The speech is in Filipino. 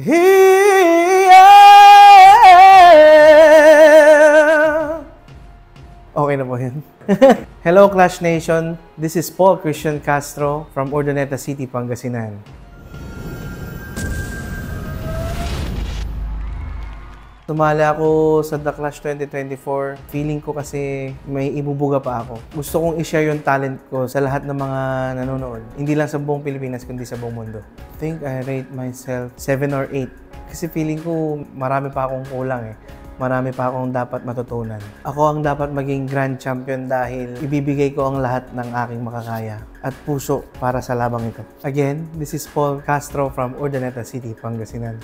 Yeah. Okay na po yun. Hello Clash Nation, this is Paul Christian Castro from Urdaneta City, Pangasinan. Sumali ako sa The Clash 2024. Feeling ko kasi may ibubuga pa ako. Gusto kong i-share yung talent ko sa lahat ng mga nanonood. Hindi lang sa buong Pilipinas, kundi sa buong mundo. I think I rate myself 7 or 8. Kasi feeling ko marami pa akong kulang eh. Marami pa akong dapat matutunan. Ako ang dapat maging grand champion dahil ibibigay ko ang lahat ng aking makakaya at puso para sa labang ito. Again, this is Paul Castro from Urdaneta City, Pangasinan.